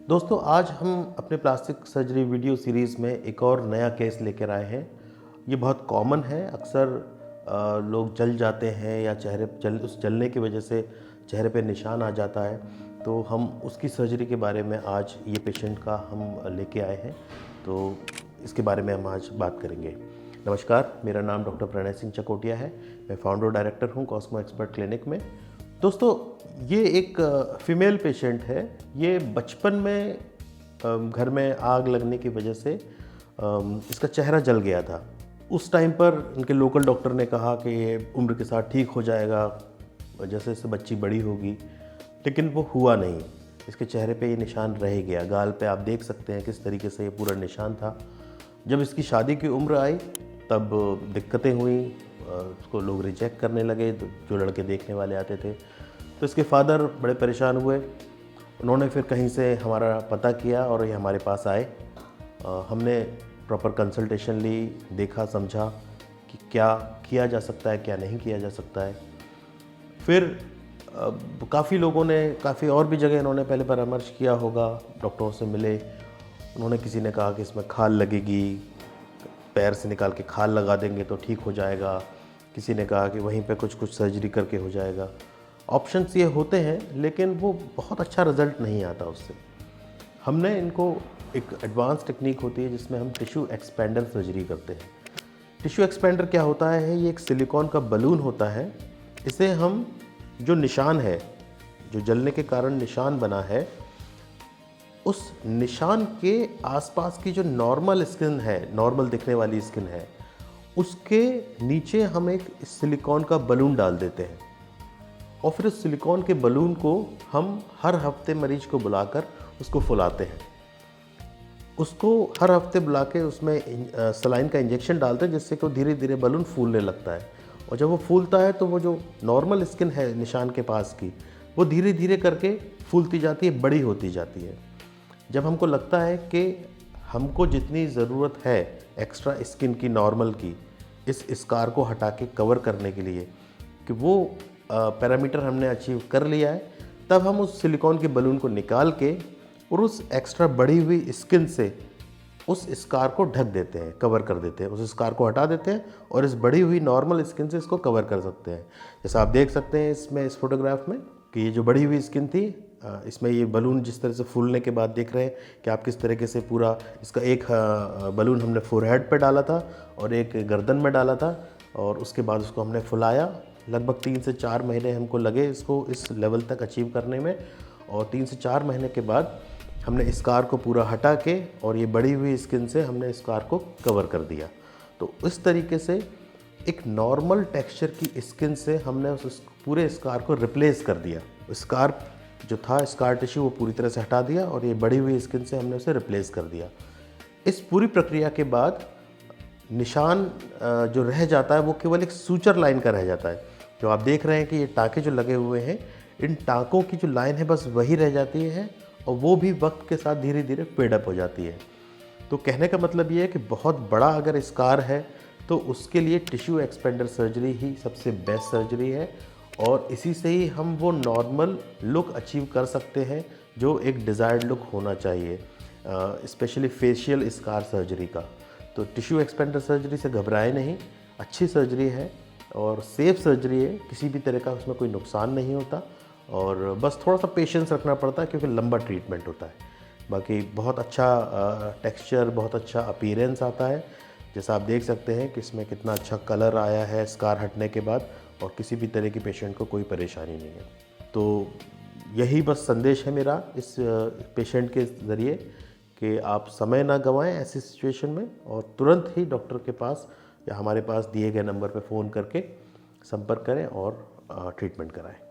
दोस्तों आज हम अपने प्लास्टिक सर्जरी वीडियो सीरीज़ में एक और नया केस लेकर आए हैं। ये बहुत कॉमन है। अक्सर लोग जल जाते हैं या उस जलने की वजह से चेहरे पे निशान आ जाता है, तो हम उसकी सर्जरी के बारे में आज ये पेशेंट का हम लेके आए हैं, तो इसके बारे में हम आज बात करेंगे। नमस्कार, मेरा नाम डॉक्टर प्रणय सिंह चकोटिया है। मैं फाउंडर डायरेक्टर हूँ कॉस्मो एक्सपर्ट क्लिनिक में। दोस्तों, ये एक फीमेल पेशेंट है। ये बचपन में घर में आग लगने की वजह से इसका चेहरा जल गया था। उस टाइम पर इनके लोकल डॉक्टर ने कहा कि ये उम्र के साथ ठीक हो जाएगा, जैसे जैसे बच्ची बड़ी होगी, लेकिन वो हुआ नहीं। इसके चेहरे पे ये निशान रह गया। गाल पे आप देख सकते हैं किस तरीके से ये पूरा निशान था। जब इसकी शादी की उम्र आई तब दिक्कतें हुई, उसको लोग रिजेक्ट करने लगे, जो लड़के देखने वाले आते थे। तो इसके फादर बड़े परेशान हुए। उन्होंने फिर कहीं से हमारा पता किया और ये हमारे पास आए। हमने प्रॉपर कंसल्टेशन ली, देखा समझा कि क्या किया जा सकता है, क्या नहीं किया जा सकता है। फिर काफ़ी लोगों ने, काफ़ी और भी जगह इन्होंने पहले परामर्श किया होगा, डॉक्टरों से मिले। उन्होंने, किसी ने कहा कि इसमें खाल लगेगी, पैर से निकाल के खाल लगा देंगे तो ठीक हो जाएगा। किसी ने कहा कि वहीं पे कुछ सर्जरी करके हो जाएगा। ऑप्शंस ये होते हैं, लेकिन वो बहुत अच्छा रिज़ल्ट नहीं आता उससे। हमने इनको, एक एडवांस टेक्निक होती है जिसमें हम टिश्यू एक्सपेंडर सर्जरी करते हैं। टिश्यू एक्सपेंडर क्या होता है? ये एक सिलिकॉन का बलून होता है। इसे हम, जो निशान है, जो जलने के कारण निशान बना है, उस निशान के आसपास की जो नॉर्मल स्किन है, नॉर्मल दिखने वाली स्किन है, उसके नीचे हम एक सिलिकॉन का बलून डाल देते हैं और फिर उस सिलिकॉन के बलून को हम हर हफ्ते मरीज को बुलाकर उसको फुलाते हैं। उसको हर हफ्ते बुला के उसमें सलाइन का इंजेक्शन डालते हैं, जिससे कि वो धीरे धीरे बलून फूलने लगता है। और जब वो फूलता है तो वो जो नॉर्मल स्किन है निशान के पास की, वो धीरे धीरे करके फूलती जाती है, बड़ी होती जाती है। जब हमको लगता है कि हमको जितनी ज़रूरत है एक्स्ट्रा स्किन की, नॉर्मल की, इस स्कार को हटा के कवर करने के लिए, कि वो पैरामीटर हमने अचीव कर लिया है, तब हम उस सिलिकॉन के बलून को निकाल के और उस एक्स्ट्रा बढ़ी हुई स्किन से उस स्कार को ढक देते हैं, कवर कर देते हैं। उस स्कार को हटा देते हैं और इस बढ़ी हुई नॉर्मल स्किन से इसको कवर कर सकते हैं। जैसा आप देख सकते हैं इसमें, इस फोटोग्राफ में, कि ये जो बढ़ी हुई स्किन थी, इसमें ये बलून जिस तरह से फूलने के बाद देख रहे हैं कि आप किस तरीके से पूरा इसका एक बलून हमने फोरहेड पे डाला था और एक गर्दन में डाला था, और उसके बाद उसको हमने फुलाया। लगभग 3 से 4 महीने हमको लगे इसको इस लेवल तक अचीव करने में, और 3 से 4 महीने के बाद हमने स्कार को पूरा हटा के और ये बढ़ी हुई स्किन से हमने स्कार को कवर कर दिया। तो इस तरीके से एक नॉर्मल टेक्सचर की स्किन से हमने उस पूरे स्कार को रिप्लेस कर दिया। स्कार जो था, स्कार टिश्यू, वो पूरी तरह से हटा दिया और ये बढ़ी हुई स्किन से हमने उसे रिप्लेस कर दिया। इस पूरी प्रक्रिया के बाद निशान जो रह जाता है वो केवल एक सूचर लाइन का रह जाता है। जो आप देख रहे हैं कि ये टाँके जो लगे हुए हैं, इन टाँकों की जो लाइन है बस वही रह जाती है, और वो भी वक्त के साथ धीरे धीरे फेड अप हो जाती है। तो कहने का मतलब ये है कि बहुत बड़ा अगर स्कार है तो उसके लिए टिश्यू एक्सपेंडर सर्जरी ही सबसे बेस्ट सर्जरी है, और इसी से ही हम वो नॉर्मल लुक अचीव कर सकते हैं जो एक डिज़ायर्ड लुक होना चाहिए, स्पेशली फेशियल स्कार सर्जरी का। तो टिश्यू एक्सपेंडर सर्जरी से घबराए नहीं, अच्छी सर्जरी है और सेफ सर्जरी है। किसी भी तरह का उसमें कोई नुकसान नहीं होता, और बस थोड़ा सा पेशेंस रखना पड़ता है क्योंकि लंबा ट्रीटमेंट होता है। बाकी बहुत अच्छा टेक्सचर, बहुत अच्छा अपीयरेंस आता है। जैसा आप देख सकते हैं कि इसमें कितना अच्छा कलर आया है स्कार हटने के बाद, और किसी भी तरह की पेशेंट को कोई परेशानी नहीं है। तो यही बस संदेश है मेरा इस पेशेंट के ज़रिए, कि आप समय ना गंवाएं ऐसी सिचुएशन में, और तुरंत ही डॉक्टर के पास या हमारे पास दिए गए नंबर पर फ़ोन करके संपर्क करें और ट्रीटमेंट कराएं।